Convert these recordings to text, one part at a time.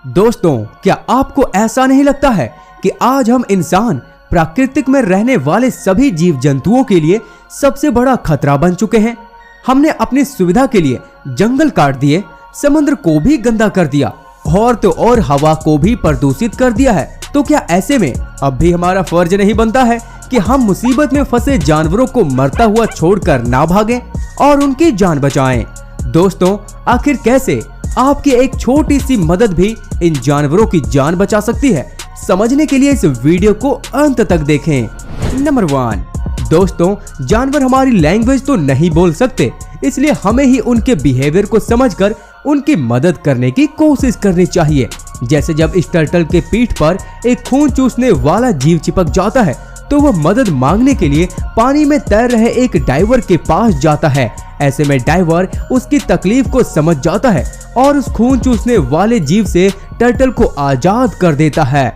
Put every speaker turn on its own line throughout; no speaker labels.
दोस्तों, क्या आपको ऐसा नहीं लगता है कि आज हम इंसान प्राकृतिक में रहने वाले सभी जीव जंतुओं के लिए सबसे बड़ा खतरा बन चुके हैं। हमने अपनी सुविधा के लिए जंगल काट दिए, समुद्र को भी गंदा कर दिया और तो और हवा को भी प्रदूषित कर दिया है। तो क्या ऐसे में अब भी हमारा फर्ज नहीं बनता है कि हम मुसीबत में फंसे जानवरों को मरता हुआ छोड़कर ना भागें और उनकी जान बचाएं? दोस्तों, आखिर कैसे आपकी एक छोटी सी मदद भी इन जानवरों की जान बचा सकती है? समझने के लिए इस वीडियो को अंत तक देखें। नंबर 1, दोस्तों, जानवर हमारी लैंग्वेज तो नहीं बोल सकते, इसलिए हमें ही उनके बिहेवियर को समझकर उनकी मदद करने की कोशिश करनी चाहिए। जैसे जब इस टर्टल के पीठ पर एक खून चूसने वाला जीव चिपक जाता है तो वह मदद मांगने के लिए पानी में तैर रहे एक डाइवर के पास जाता है। ऐसे में डाइवर उसकी तकलीफ को समझ जाता है और उस खून चूसने वाले जीव से टर्टल को आजाद कर देता है।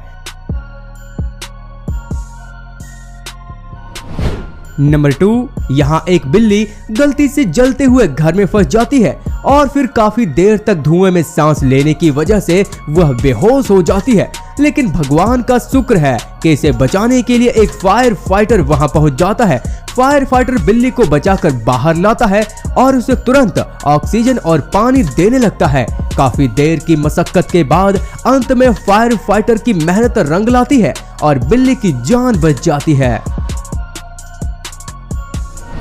नंबर 2, यहाँ एक बिल्ली गलती से जलते हुए घर में फंस जाती है और फिर काफी देर तक धुएं में सांस लेने की वजह से वह बेहोश हो जाती है। लेकिन भगवान का शुक्र है कि इसे बचाने के लिए एक फायर फाइटर वहां पहुंच जाता है। फायर फाइटर बिल्ली को बचाकर बाहर लाता है और उसे तुरंत ऑक्सीजन और पानी देने लगता है। काफी देर की मशक्कत के बाद अंत में फायर फाइटर की मेहनत रंग लाती है और बिल्ली की जान बच जाती है।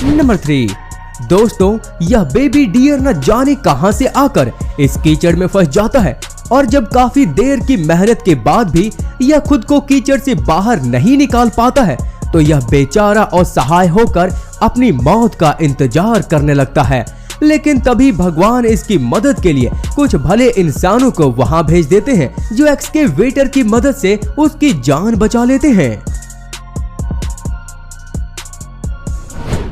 नंबर 3, दोस्तों, यह बेबी डियर न जाने कहां से आकर इस कीचड़ में फंस जाता है और जब काफी देर की मेहनत के बाद भी यह खुद को कीचड़ से बाहर नहीं निकाल पाता है तो यह बेचारा और सहाय होकर अपनी मौत का इंतजार करने लगता है। लेकिन तभी भगवान इसकी मदद के लिए कुछ भले इंसानों को वहां भेज देते हैं जो एक्सकेवेटर की मदद से उसकी जान बचा लेते हैं।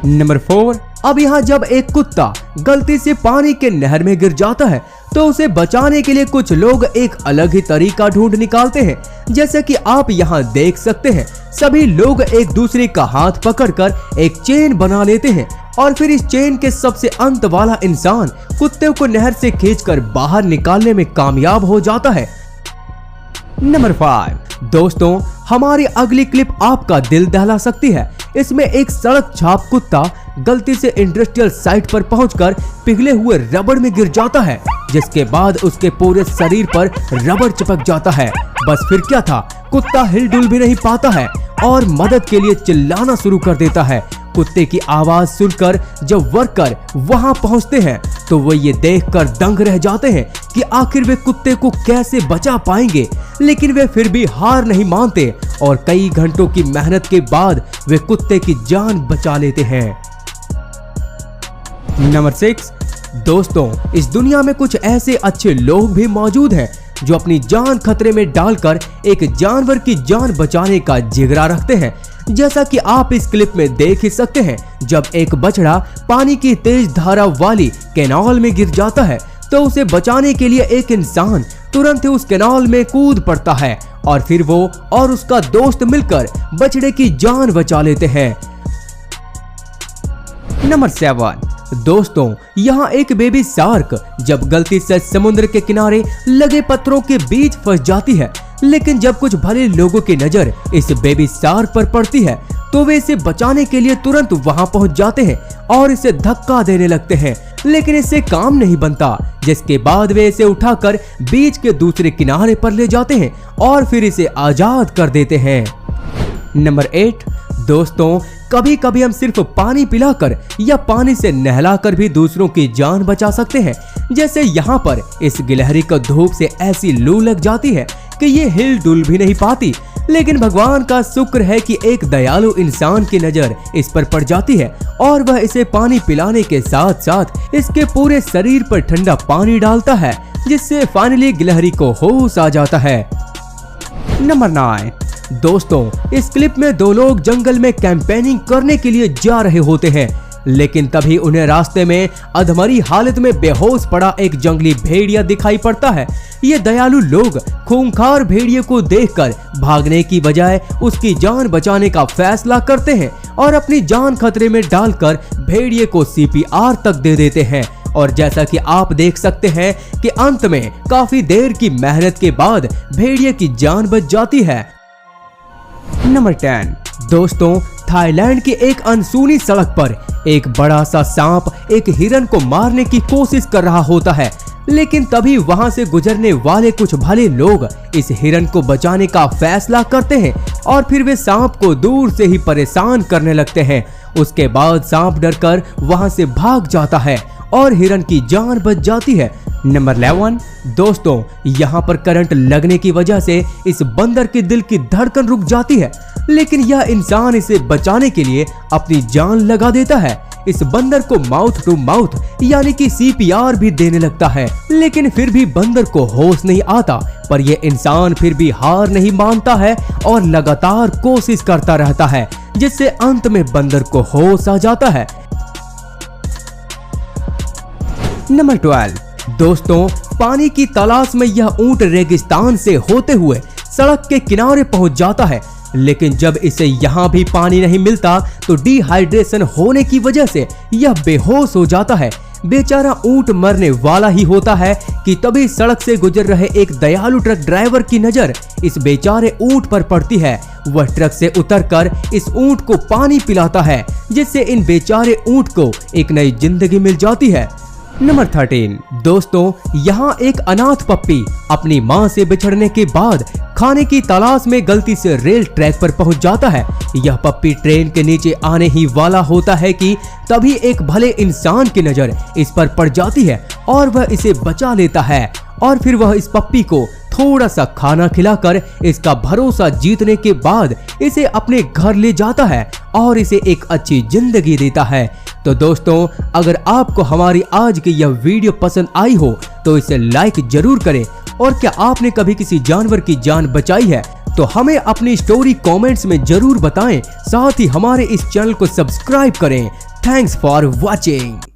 नंबर 4, अब यहाँ जब एक कुत्ता गलती से पानी के नहर में गिर जाता है तो उसे बचाने के लिए कुछ लोग एक अलग ही तरीका ढूंढ निकालते हैं। जैसे कि आप यहाँ देख सकते हैं, सभी लोग एक दूसरे का हाथ पकड़कर एक चेन बना लेते हैं और फिर इस चेन के सबसे अंत वाला इंसान कुत्ते को नहर से खींचकर बाहर निकालने में कामयाब हो जाता है। नंबर 5, दोस्तों, हमारी अगली क्लिप आपका दिल दहला सकती है। इसमें एक सड़क छाप कुत्ता गलती से इंडस्ट्रियल साइट पर पहुंचकर पिघले हुए रबड़ में गिर जाता है, जिसके बाद उसके पूरे शरीर पर रबड़ चिपक जाता है। बस फिर क्या था, कुत्ता हिलडुल भी नहीं पाता है और मदद के लिए चिल्लाना शुरू कर देता है। कुत्ते की आवाज सुनकर जब वर्कर वहां पहुंचते हैं तो वो ये देखकर दंग रह जाते हैं कि आखिर वे कुत्ते को कैसे बचा पाएंगे। लेकिन वे फिर भी हार नहीं मानते और कई घंटों की मेहनत के बाद वे कुत्ते की जान बचा लेते हैं। नंबर 6, दोस्तों, इस दुनिया में कुछ ऐसे अच्छे लोग भी मौजूद हैं जो अपनी जान खतरे में डालकर एक जानवर की जान बचाने का जिगरा रखते हैं। जैसा कि आप इस क्लिप में देख ही सकते हैं, जब एक बछड़ा पानी की तेज धारा वाली कैनाल में गिर जाता है तो उसे बचाने के लिए एक इंसान तुरंत ही उस कैनाल में कूद पड़ता है और फिर वो और उसका दोस्त मिलकर बछड़े की जान बचा लेते हैं। नंबर 7, दोस्तों, यहाँ एक बेबी शार्क जब गलती से समुद्र के किनारे लगे पत्थरों के बीच फंस जाती है। लेकिन जब कुछ भले लोगों की नजर इस बेबी शार्क पर पड़ती है तो वे इसे बचाने के लिए तुरंत वहां पहुंच जाते हैं और इसे धक्का देने लगते हैं। लेकिन इससे काम नहीं बनता, जिसके बाद वे इसे उठाकर बीच के दूसरे किनारे पर ले जाते हैं और फिर इसे आजाद कर देते हैं। नंबर 8, दोस्तों, कभी कभी हम सिर्फ पानी पिलाकर या पानी से नहलाकर भी दूसरों की जान बचा सकते हैं। जैसे यहाँ पर इस गिलहरी को धूप से ऐसी लू लग जाती है कि ये हिल डुल भी नहीं पाती। लेकिन भगवान का शुक्र है कि एक दयालु इंसान की नजर इस पर पड़ जाती है और वह इसे पानी पिलाने के साथ साथ इसके पूरे शरीर पर ठंडा पानी डालता है, जिससे फाइनली गिलहरी को होश आ जाता है। नंबर 9, दोस्तों, इस क्लिप में 2 लोग जंगल में कैंपेनिंग करने के लिए जा रहे होते हैं। लेकिन तभी उन्हें रास्ते में अधमरी हालत में बेहोश पड़ा एक जंगली भेड़िया दिखाई पड़ता है। ये दयालु लोग खूंखार भेड़िए को देखकर भागने की बजाय उसकी जान बचाने का फैसला करते हैं और अपनी जान खतरे में डालकर भेड़िए को CPR तक दे देते हैं। और जैसा कि आप देख सकते हैं कि अंत में काफी देर की मेहनत के बाद भेड़िए की जान बच जाती है। नंबर 10 दोस्तों, थाईलैंड की एक अनसुनी सड़क पर एक बड़ा सा सांप एक हिरन को मारने की कोशिश कर रहा होता है, लेकिन तभी वहां से गुजरने वाले कुछ भले लोग इस हिरन को बचाने का फैसला करते हैं और फिर वे सांप को दूर से ही परेशान करने लगते हैं। उसके बाद सांप डरकर वहां से भाग जाता है और हिरन की जान बच जाती है। नंबर 11 दोस्तों, यहाँ पर करंट लगने की वजह से इस बंदर के दिल की धड़कन रुक जाती है, लेकिन यह इंसान इसे बचाने के लिए अपनी जान लगा देता है। इस बंदर को माउथ टू माउथ यानी कि CPR भी देने लगता है, लेकिन फिर भी बंदर को होश नहीं आता। पर यह इंसान फिर भी हार नहीं मानता है और लगातार कोशिश करता रहता है, जिससे अंत में बंदर को होश आ जाता है। नंबर 12 दोस्तों, पानी की तलाश में यह ऊंट रेगिस्तान से होते हुए सड़क के किनारे पहुंच जाता है, लेकिन जब इसे यहाँ भी पानी नहीं मिलता तो डिहाइड्रेशन होने की वजह से यह बेहोश हो जाता है। बेचारा ऊंट मरने वाला ही होता है कि तभी सड़क से गुजर रहे एक दयालु ट्रक ड्राइवर की नजर इस बेचारे ऊंट पर पड़ती है। वह ट्रक से उतरकर इस ऊंट को पानी पिलाता है, जिससे इन बेचारे ऊंट को एक नई जिंदगी मिल जाती है। नंबर 13 दोस्तों, यहाँ एक अनाथ पप्पी अपनी माँ से बिछड़ने के बाद खाने की तलाश में गलती से रेल ट्रैक पर पहुंच जाता है। यह पप्पी ट्रेन के नीचे आने ही वाला होता है कि तभी एक भले इंसान की नजर इस पर पड़ जाती है और वह इसे बचा लेता है और फिर वह इस पप्पी को थोड़ा सा खाना खिलाकर इसका भरोसा जीतने के बाद इसे अपने घर ले जाता है और इसे एक अच्छी जिंदगी देता है। तो दोस्तों, अगर आपको हमारी आज की यह वीडियो पसंद आई हो तो इसे लाइक जरूर करें, और क्या आपने कभी किसी जानवर की जान बचाई है तो हमें अपनी स्टोरी कमेंट्स में जरूर बताएं। साथ ही हमारे इस चैनल को सब्सक्राइब करें। Thanks for watching.